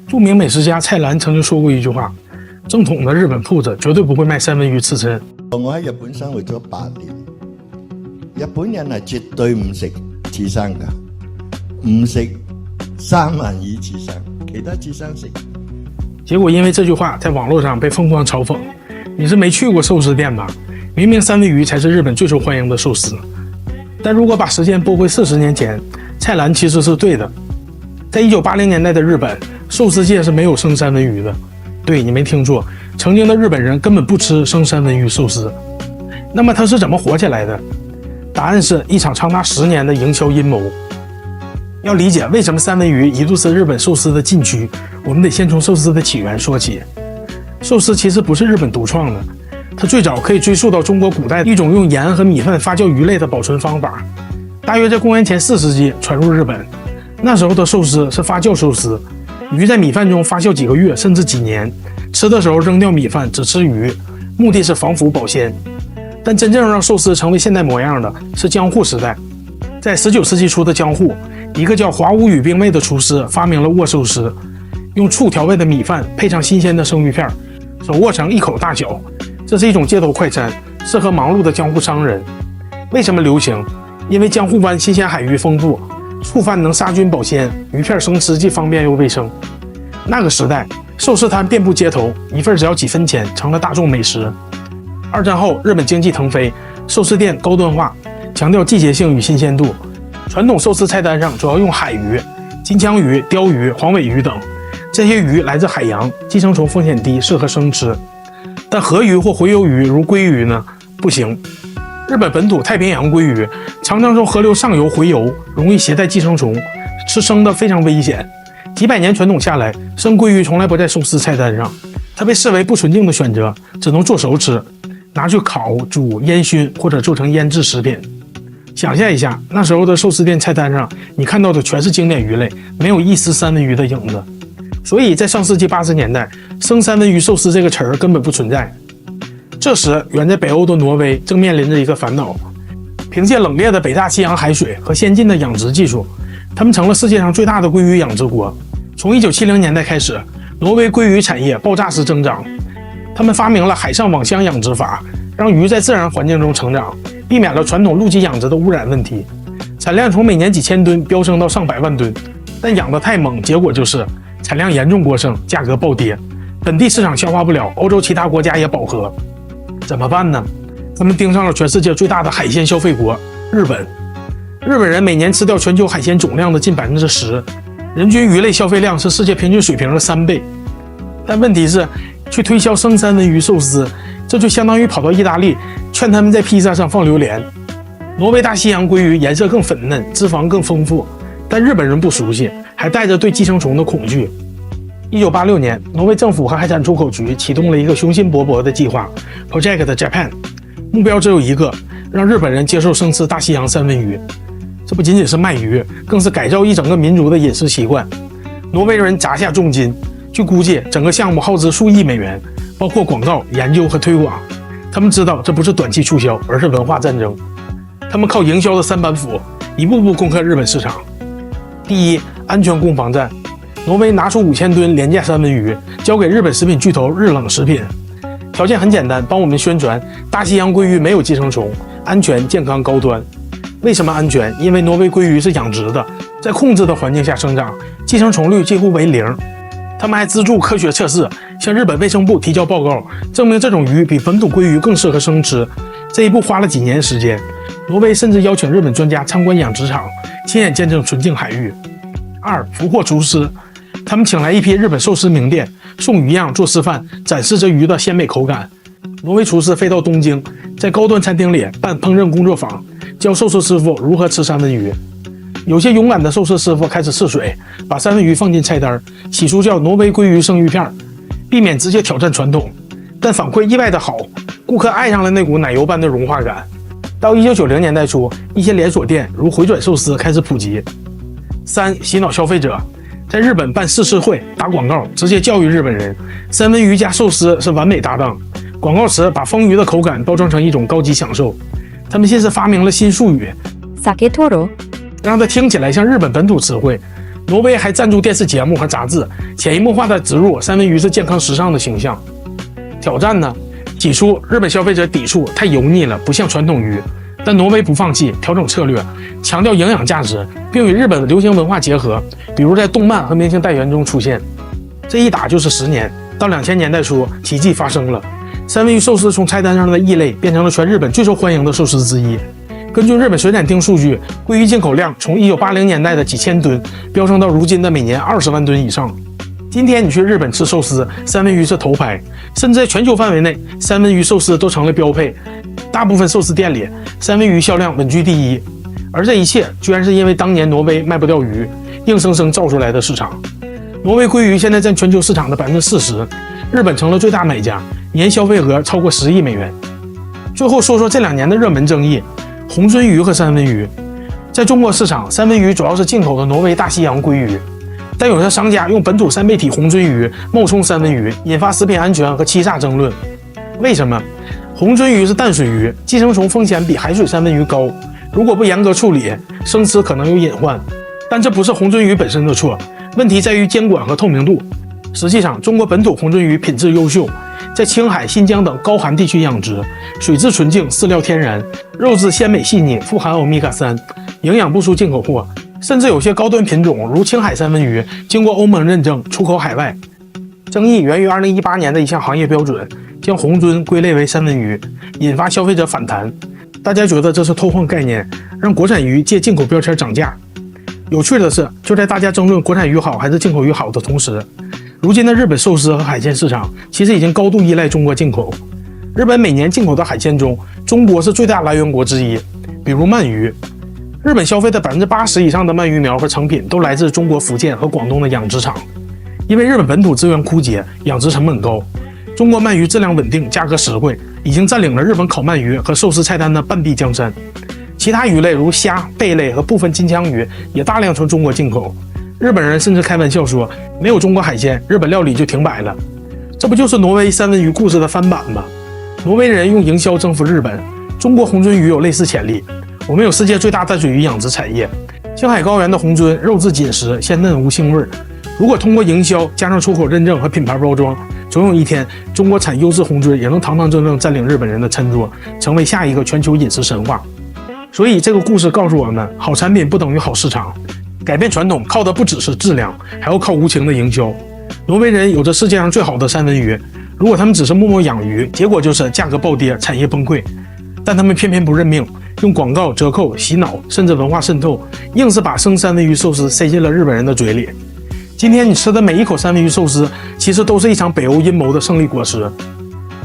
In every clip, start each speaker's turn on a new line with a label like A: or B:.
A: 著名美食家蔡澜曾经说过一句话：正统的日本铺子绝对不会卖三文鱼刺身。
B: 我喺日本生活咗8年，日本人係絕對唔食刺身㗎，唔食三文魚刺身，其他刺身食。
A: 结果因为这句话在网络上被疯狂嘲讽：你是没去过寿司店吧？明明三文鱼才是日本最受欢迎的寿司。但如果把时间拨回40年前，蔡澜其实是对的。在1980年代的日本，寿司界是没有生三文鱼的。对，你没听错，曾经的日本人根本不吃生三文鱼寿司。那么它是怎么火起来的？答案是一场长达10年的营销阴谋。要理解为什么三文鱼一度是日本寿司的禁区，我们得先从寿司的起源说起。寿司其实不是日本独创的，它最早可以追溯到中国古代一种用盐和米饭发酵鱼类的保存方法，大约在公元前4世纪传入日本。那时候的寿司是发酵寿司，鱼在米饭中发酵几个月甚至几年，吃的时候扔掉米饭，只吃鱼，目的是防腐保鲜。但真正让寿司成为现代模样的是江户时代。在19世纪初的江户，一个叫华屋宇兵卫的厨师发明了握寿司，用醋调味的米饭配上新鲜的生鱼片，手握成一口大小。这是一种街头快餐，适合忙碌的江户商人。为什么流行？因为江户湾新鲜海域丰富，醋饭能杀菌保鲜，鱼片生吃既方便又卫生。那个时代，寿司摊遍布街头，一份只要几分钱，成了大众美食。2战后，日本经济腾飞，寿司店高端化，强调季节性与新鲜度。传统寿司菜单上主要用海鱼、金枪鱼、鲷鱼、黄尾鱼等，这些鱼来自海洋，寄生虫风险低，适合生吃。但河鱼或洄游鱼如鲑鱼呢？不行。日本本土太平洋鲑鱼常常从河流上游洄游，容易携带寄生虫，吃生的非常危险。几百年传统下来，生鲑鱼从来不在寿司菜单上，它被视为不纯净的选择，只能做熟吃，拿去烤、煮、烟熏或者做成腌制食品。想象一下，那时候的寿司店菜单上，你看到的全是经典鱼类，没有一丝三文鱼的影子。所以在上世纪80年代，生三文鱼寿司这个词儿根本不存在。这时，远在北欧的挪威正面临着一个烦恼：凭借冷冽的北大西洋海水和先进的养殖技术，他们成了世界上最大的鲑鱼养殖国。从1970年代开始，挪威鲑鱼产业爆炸式增长。他们发明了海上网箱养殖法，让鱼在自然环境中成长，避免了传统陆基养殖的污染问题。产量从每年几千吨飙升到上百万吨，但养得太猛，结果就是产量严重过剩，价格暴跌，本地市场消化不了，欧洲其他国家也饱和。怎么办呢？他们盯上了全世界最大的海鲜消费国日本。日本人每年吃掉全球海鲜总量的近10%，人均鱼类消费量是世界平均水平的3倍。但问题是，去推销生三文鱼寿司，这就相当于跑到意大利劝他们在披萨上放榴莲。挪威大西洋鲑鱼颜色更粉嫩，脂肪更丰富，但日本人不熟悉，还带着对寄生虫的恐惧。1986年，挪威政府和海产出口局启动了一个雄心勃勃的计划 Project Japan， 目标只有一个，让日本人接受生吃大西洋三文鱼。这不仅仅是卖鱼，更是改造一整个民族的饮食习惯。挪威人砸下重金，据估计整个项目耗资数亿美元，包括广告、研究和推广。他们知道这不是短期促销，而是文化战争。他们靠营销的3板斧，一步步攻克日本市场。第一，安全攻防战。挪威拿出5000吨廉价三文鱼，交给日本食品巨头日冷食品，条件很简单，帮我们宣传大西洋鲑鱼没有寄生虫，安全、健康、高端。为什么安全？因为挪威鲑鱼是养殖的，在控制的环境下生长，寄生虫率几乎为0。他们还资助科学测试，向日本卫生部提交报告，证明这种鱼比本土鲑鱼更适合生吃。这一步花了几年时间，挪威甚至邀请日本专家参观养殖场，亲眼见证纯净海域。2. 俘获厨师。他们请来一批日本寿司名店，送鱼样做示范，展示这鱼的鲜美口感。挪威厨师飞到东京，在高端餐厅里办烹饪工作坊，教寿司师傅如何吃三文鱼。有些勇敢的寿司师傅开始试水，把三文鱼放进菜单，起初叫挪威鲑鱼生鱼片，避免直接挑战传统。但反馈意外的好，顾客爱上了那股奶油般的融化感。到1990年代初，一些连锁店如回转寿司开始普及。3. 洗脑消费者。在日本办试吃会，打广告，直接教育日本人，三文鱼加寿司是完美搭档。广告词把丰腴的口感包装成一种高级享受。他们先是发明了新术语
C: Saketoro，
A: 让它听起来像日本本土词汇，挪威还赞助电视节目和杂志，潜移默化地植入三文鱼是健康时尚的形象。挑战呢？起初日本消费者抵触太油腻了，不像传统鱼，但挪威不放弃，调整策略，强调营养价值，并与日本的流行文化结合，比如在动漫和明星代言中出现。这一打就是10年，到2000年代初，奇迹发生了，三文鱼寿司从菜单上的异类变成了全日本最受欢迎的寿司之一。根据日本水产厅数据，鲑鱼进口量从1980年代的几千吨飙升到如今的每年20万吨以上。今天你去日本吃寿司，三文鱼是头牌，甚至在全球范围内，三文鱼寿司都成了标配。大部分寿司店里，三文鱼销量稳居第一。而这一切居然是因为当年挪威卖不掉鱼，硬生生造出来的市场。挪威鲑鱼现在占全球市场的40%，日本成了最大买家，年消费额超过10亿美元。最后说说这2年的热门争议：红鳟鱼和三文鱼。在中国市场，三文鱼主要是进口的挪威大西洋鲑鱼，但有些商家用本土三倍体红鳟鱼冒充三文鱼，引发食品安全和欺诈争论。为什么？红鳟鱼是淡水鱼，寄生虫风险比海水三文鱼高，如果不严格处理，生吃可能有隐患。但这不是红鳟鱼本身的错，问题在于监管和透明度。实际上，中国本土红鳟鱼品质优秀，在青海、新疆等高寒地区养殖，水质纯净，饲料天然，肉质鲜美细腻，富含欧米伽3，营养不输进口货。甚至有些高端品种，如青海三文鱼，经过欧盟认证，出口海外。争议源于2018年的一项行业标准，将红鳟归类为三文鱼，引发消费者反弹。大家觉得这是偷换概念，让国产鱼借进口标签涨价。有趣的是，就在大家争论国产鱼好还是进口鱼好的同时，如今的日本寿司和海鲜市场其实已经高度依赖中国进口。日本每年进口的海鲜中，中国是最大来源国之一，比如鳗鱼。日本消费的80%以上的鳗鱼苗和成品都来自中国福建和广东的养殖场。因为日本本土资源枯竭，养殖成本高，中国鳗鱼质量稳定，价格实惠，已经占领了日本烤鳗鱼和寿司菜单的半壁江山。其他鱼类如虾、贝类和部分金枪鱼也大量从中国进口。日本人甚至开玩笑说，没有中国海鲜，日本料理就停摆了。这不就是挪威三文鱼故事的翻版吗？挪威人用营销征服日本，中国红鳟鱼有类似潜力。我们有世界最大淡水鱼养殖产业，青海高原的红鳟肉质紧实，鲜嫩无腥味。如果通过营销加上出口认证和品牌包装，总有一天中国产优质红鳟也能堂堂正正占领日本人的餐桌，成为下一个全球饮食神话。所以这个故事告诉我们，好产品不等于好市场，改变传统靠的不只是质量，还要靠无情的营销。挪威人有着世界上最好的三文鱼，如果他们只是默默养鱼，结果就是价格暴跌，产业崩溃。但他们偏偏不认命，用广告、折扣、洗脑，甚至文化渗透，硬是把生三文鱼寿司塞进了日本人的嘴里。今天你吃的每一口三文鱼寿司，其实都是一场北欧阴谋的胜利果实。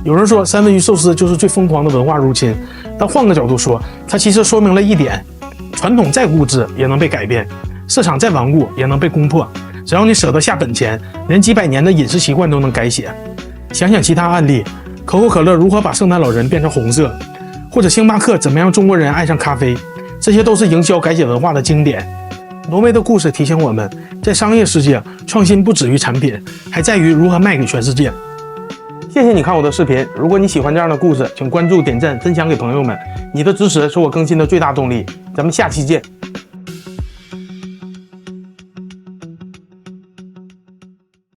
A: 有人说三文鱼寿司就是最疯狂的文化入侵，但换个角度说，它其实说明了一点：传统再固执也能被改变，市场再顽固也能被攻破。只要你舍得下本钱，连几百年的饮食习惯都能改写。想想其他案例，可口可乐如何把圣诞老人变成红色，或者星巴克怎么让中国人爱上咖啡，这些都是营销改写文化的经典。挪威的故事提醒我们，在商业世界，创新不止于产品，还在于如何卖给全世界。谢谢你看我的视频，如果你喜欢这样的故事，请关注、点赞、分享给朋友们。你的支持是我更新的最大动力。咱们下期见。